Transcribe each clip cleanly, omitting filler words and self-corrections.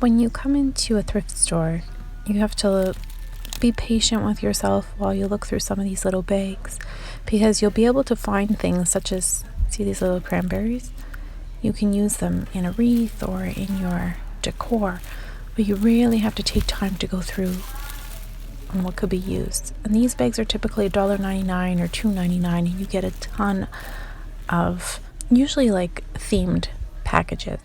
When you come into a thrift store, you have to be patient with yourself while you look through some of these little bags, because you'll be able to find things such as, see these little cranberries? You can use them in a wreath or in your decor, but you really have to take time to go through on what could be used. And these bags are typically $1.99 or $2.99, and you get a ton of usually like themed packages.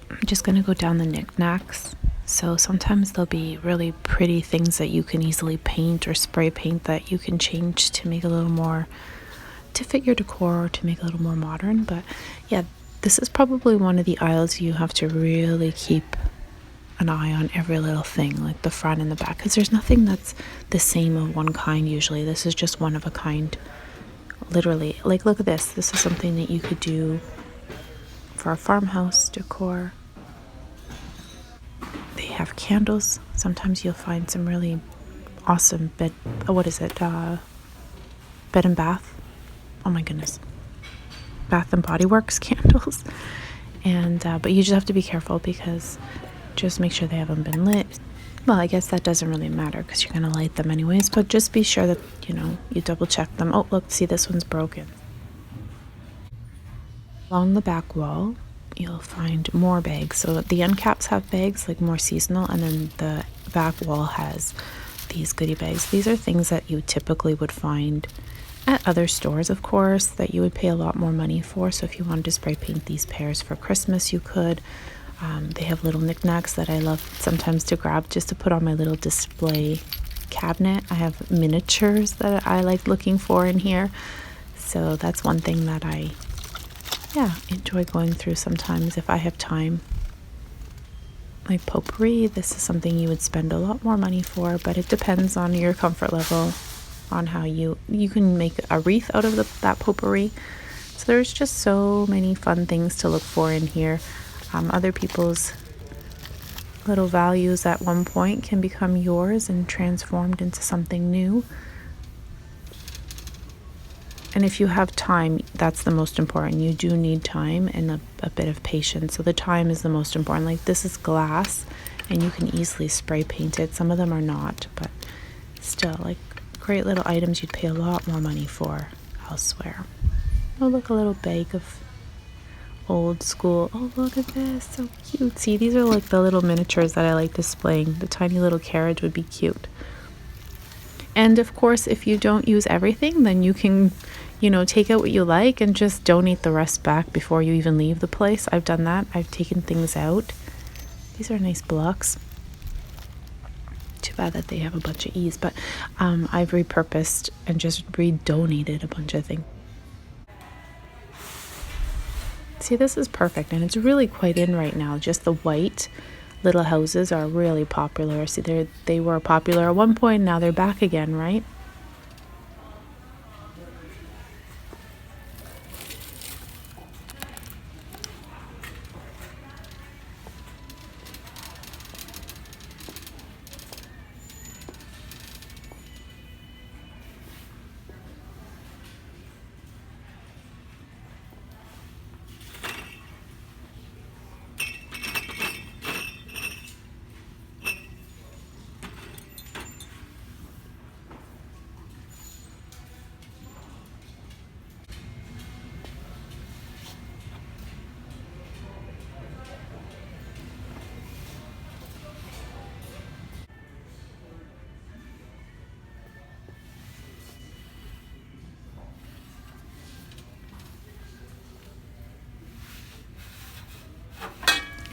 I'm just going to go down the knickknacks. So sometimes there'll be really pretty things that you can easily paint or spray paint that you can change to make a little more, to fit your decor or to make it a little more modern. But yeah, this is probably one of the aisles you have to really keep an eye on every little thing, like the front and the back, because there's nothing that's the same of one kind usually. This is just one of a kind, literally. Like, look at this. This is something that you could do for a farmhouse decor. They have candles. Sometimes you'll find some really awesome bed and bath. Oh my goodness. Bath and Body Works candles. And but you just have to be careful, because just make sure they haven't been lit. Well, I guess that doesn't really matter because you're going to light them anyways, but just be sure that, you double check them. Oh, look, see, this one's broken. Along the back wall, you'll find more bags. So the end caps have bags, like more seasonal, and then the back wall has these goodie bags. These are things that you typically would find at other stores, of course, that you would pay a lot more money for. So if you wanted to spray paint these pears for Christmas, you could. They have little knickknacks that I love sometimes to grab just to put on my little display cabinet. I have miniatures that I like looking for in here. So that's one thing that I enjoy going through sometimes if I have time. Like potpourri, this is something you would spend a lot more money for, but it depends on your comfort level, on how you can make a wreath out of that potpourri. So there's just so many fun things to look for in here. Other people's little values at one point can become yours and transformed into something new. And if you have time, that's the most important. You do need time and a bit of patience. So the time is the most important. Like, this is glass and you can easily spray paint it. Some of them are not, but still, like, great little items you'd pay a lot more money for elsewhere. Oh, look, a little bag of old school. Oh, look at this, so cute. See, these are like the little miniatures that I like displaying. The tiny little carriage would be cute. And of course, if you don't use everything, then you can, take out what you like and just donate the rest back before you even leave the place. I've done that. I've taken things out. These are nice blocks. Too bad that they have a bunch of E's, but I've repurposed and just redonated a bunch of things. See, this is perfect, and it's really quite in right now. Just the white little houses are really popular. See, they were popular at one point, now they're back again, right?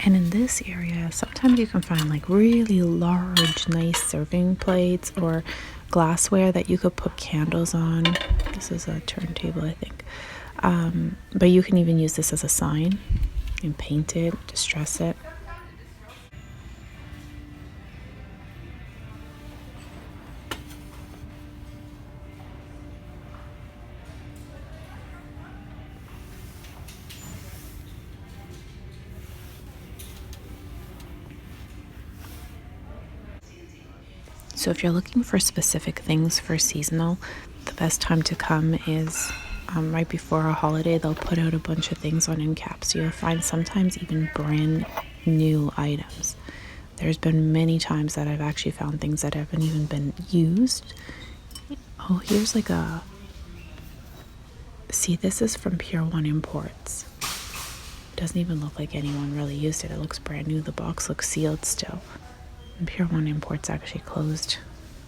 And in this area, sometimes you can find like really large, nice serving plates or glassware that you could put candles on. This is a turntable, I think. But you can even use this as a sign and paint it, distress it. So if you're looking for specific things for seasonal, the best time to come is right before a holiday. They'll put out a bunch of things on end caps. So you'll find sometimes even brand new items. There's been many times that I've actually found things that haven't even been used. Oh, here's like a... See, this is from Pure One Imports. It doesn't even look like anyone really used it. It looks brand new. The box looks sealed still. And Pure One Imports actually closed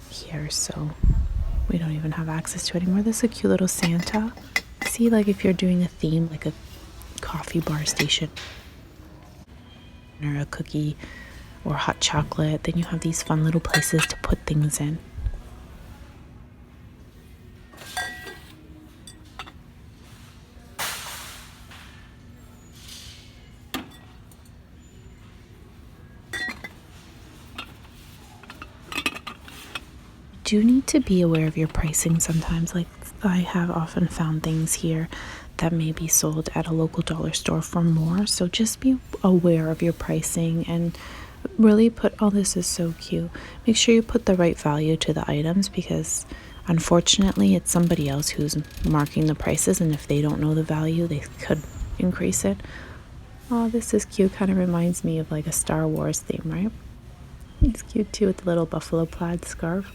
here, so we don't even have access to it anymore. This is a cute little Santa. See, like if you're doing a theme, like a coffee bar station or a cookie or hot chocolate, then you have these fun little places to put things in. Do need to be aware of your pricing sometimes. Like I have often found things here that may be sold at a local dollar store for more, so just be aware of your pricing and really put... Oh, this is so cute. Make sure you put the right value to the items, because unfortunately it's somebody else who's marking the prices, and if they don't know the value, they could increase it. Oh, this is cute. Kind of reminds me of like a Star Wars theme, right? It's cute too, with the little buffalo plaid scarf.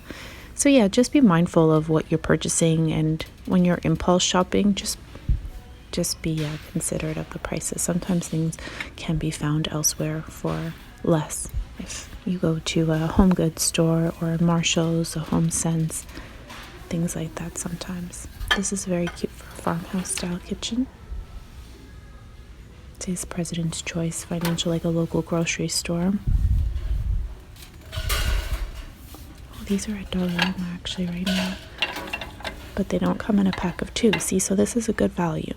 So yeah, just be mindful of what you're purchasing, and when you're impulse shopping, just be considerate of the prices. Sometimes things can be found elsewhere for less. If you go to a home goods store or a Marshall's, a Home Sense, things like that sometimes. This is very cute for a farmhouse style kitchen. It says President's Choice Financial, like a local grocery store. These are $1 actually right now, but they don't come in a pack of 2. See, so this is a good value.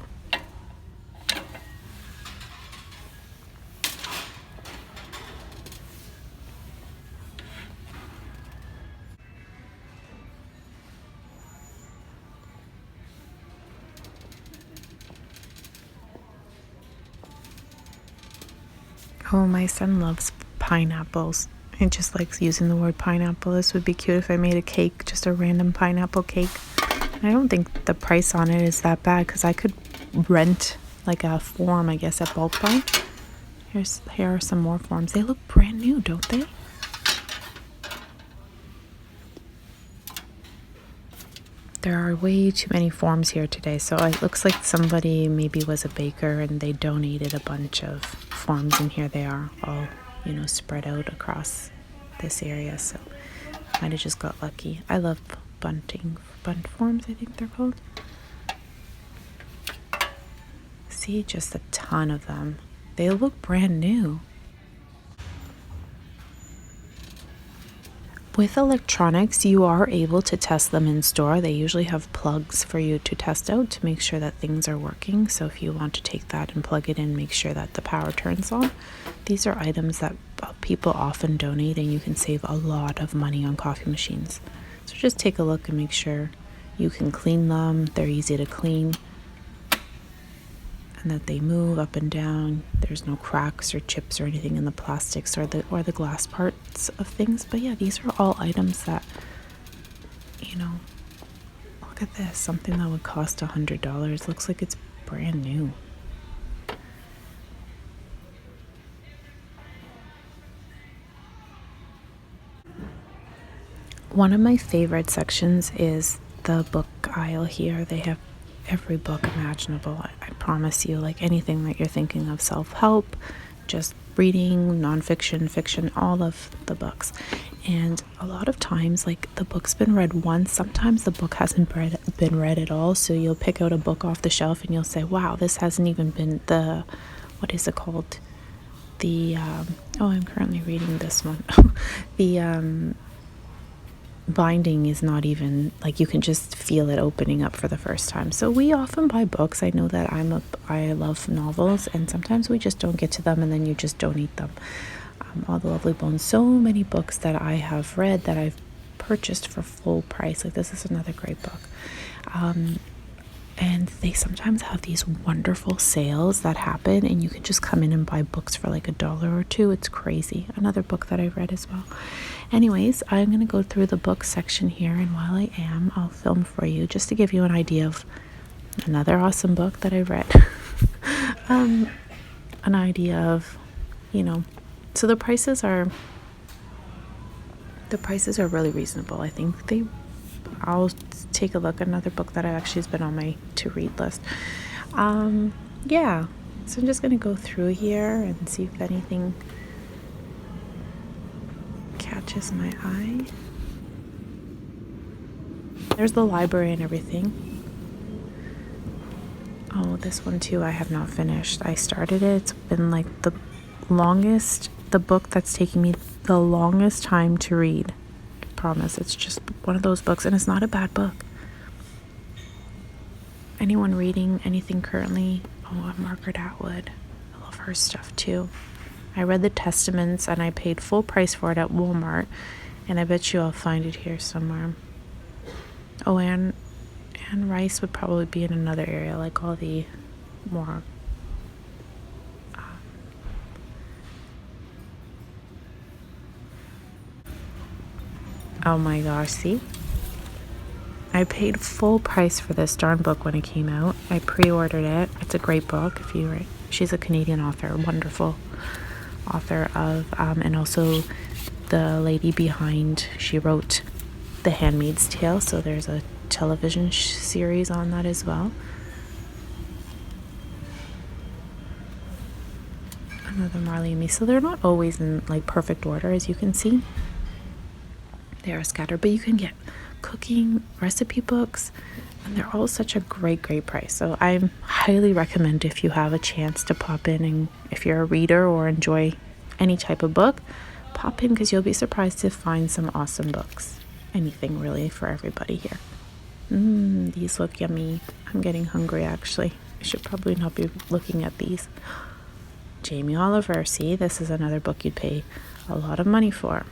Oh, my son loves pineapples. He just likes using the word pineapple. This would be cute if I made a cake, just a random pineapple cake. I don't think the price on it is that bad, because I could rent like a form, I guess, at Bulk Buy. Here are some more forms. They look brand new, don't they? There are way too many forms here today, so it looks like somebody maybe was a baker and they donated a bunch of forms, and here they are all, spread out across this area, so might have just got lucky. I love bunt forms, I think they're called. See, just a ton of them. They look brand new. With electronics, you are able to test them in store. They usually have plugs for you to test out to make sure that things are working. So if you want to take that and plug it in, make sure that the power turns on. These are items that people often donate, and you can save a lot of money on coffee machines. So just take a look and make sure you can clean them. They're easy to clean, and that they move up and down. There's no cracks or chips or anything in the plastics or the glass parts of things. But yeah, these are all items that, look at this. Something that would cost $100 looks like it's brand new. One of my favorite sections is the book aisle here. They have every book imaginable. I promise you, like anything that you're thinking of, self-help, just reading, nonfiction, fiction, all of the books. And a lot of times, like, the book's been read once. Sometimes the book hasn't been read at all, so you'll pick out a book off the shelf and you'll say, wow, this hasn't even been what is it called? I'm currently reading this one. The binding is not even, like, you can just feel it opening up for the first time. So we often buy books. I know that I love novels, and sometimes we just don't get to them, and then you just don't eat them. All the Lovely Bones, so many books that I have read that I've purchased for full price. Like, this is another great book. And they sometimes have these wonderful sales that happen, and you can just come in and buy books for like $1 or $2. It's crazy. Another book that I read as well. Anyways, I'm going to go through the book section here, and while I am, I'll film for you just to give you an idea of another awesome book that I read. An idea of you know, so the prices are really reasonable. I think I'll take a look at another book that actually has been on my to read list. Yeah, so I'm just gonna go through here and see if anything catches my eye. There's the library and everything. Oh, this one too I have not finished. I started it. It's been like the book that's taking me the longest time to read. I promise. It's just one of those books, and it's not a bad book. Anyone reading anything currently? Oh, Margaret Atwood. I love her stuff too. I read the Testaments and I paid full price for it at Walmart, and I bet you I'll find it here somewhere. Oh, and Rice would probably be in another area, like all the more oh my gosh, see? I paid full price for this darn book when it came out. I pre-ordered it. It's a great book. She's a Canadian author, wonderful author of, and also the lady behind, she wrote The Handmaid's Tale, so there's a television series on that as well. Another Marley and Me. So they're not always in like perfect order, as you can see. They are scattered, but you can get cooking recipe books, and they're all such a great price. So I highly recommend, if you have a chance to pop in, and if you're a reader or enjoy any type of book, pop in, because you'll be surprised to find some awesome books. Anything really for everybody here. These look yummy. I'm getting hungry actually. I should probably not be looking at these. Jamie Oliver. See, this is another book you'd pay a lot of money for.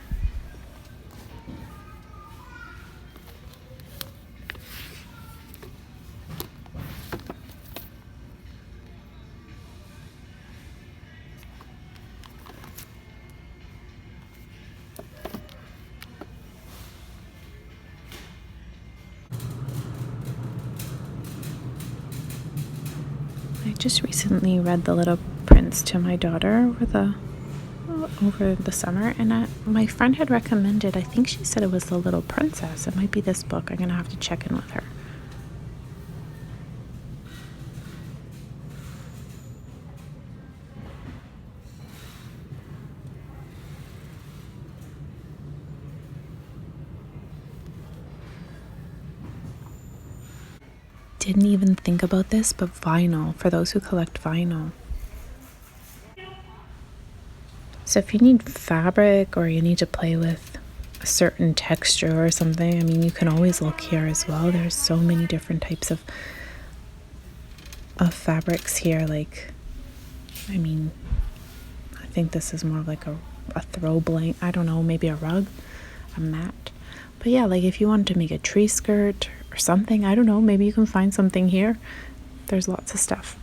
I just recently read The Little Prince to my daughter over the summer, and my friend had recommended, I think she said it was The Little Princess. It might be this book. I'm gonna have to check in with her. Didn't even think about this, but vinyl, for those who collect vinyl. So if you need fabric, or you need to play with a certain texture or something, I mean, you can always look here as well. There's so many different types of fabrics here. Like, I mean, I think this is more of like a throw blanket. I don't know, maybe a rug, a mat. But yeah, like if you wanted to make a tree skirt or something, I don't know, maybe you can find something here. There's lots of stuff.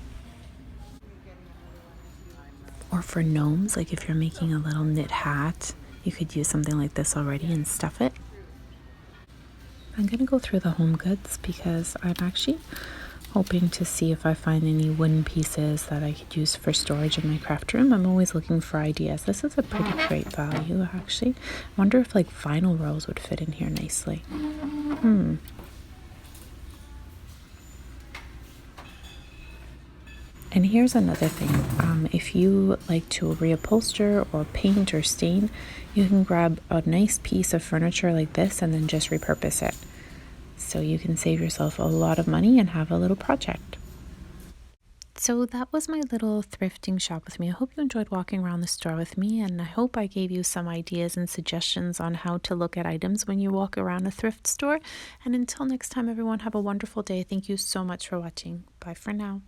Or for gnomes, like if you're making a little knit hat, you could use something like this already and stuff it. I'm gonna go through the home goods, because I'm actually hoping to see if I find any wooden pieces that I could use for storage in my craft room. I'm always looking for ideas. This is a pretty great value, actually. I wonder if like vinyl rolls would fit in here nicely. And here's another thing. If you like to reupholster or paint or stain, you can grab a nice piece of furniture like this and then just repurpose it. So you can save yourself a lot of money and have a little project. So that was my little thrifting shop with me. I hope you enjoyed walking around the store with me, and I hope I gave you some ideas and suggestions on how to look at items when you walk around a thrift store. And until next time, everyone, have a wonderful day. Thank you so much for watching. Bye for now.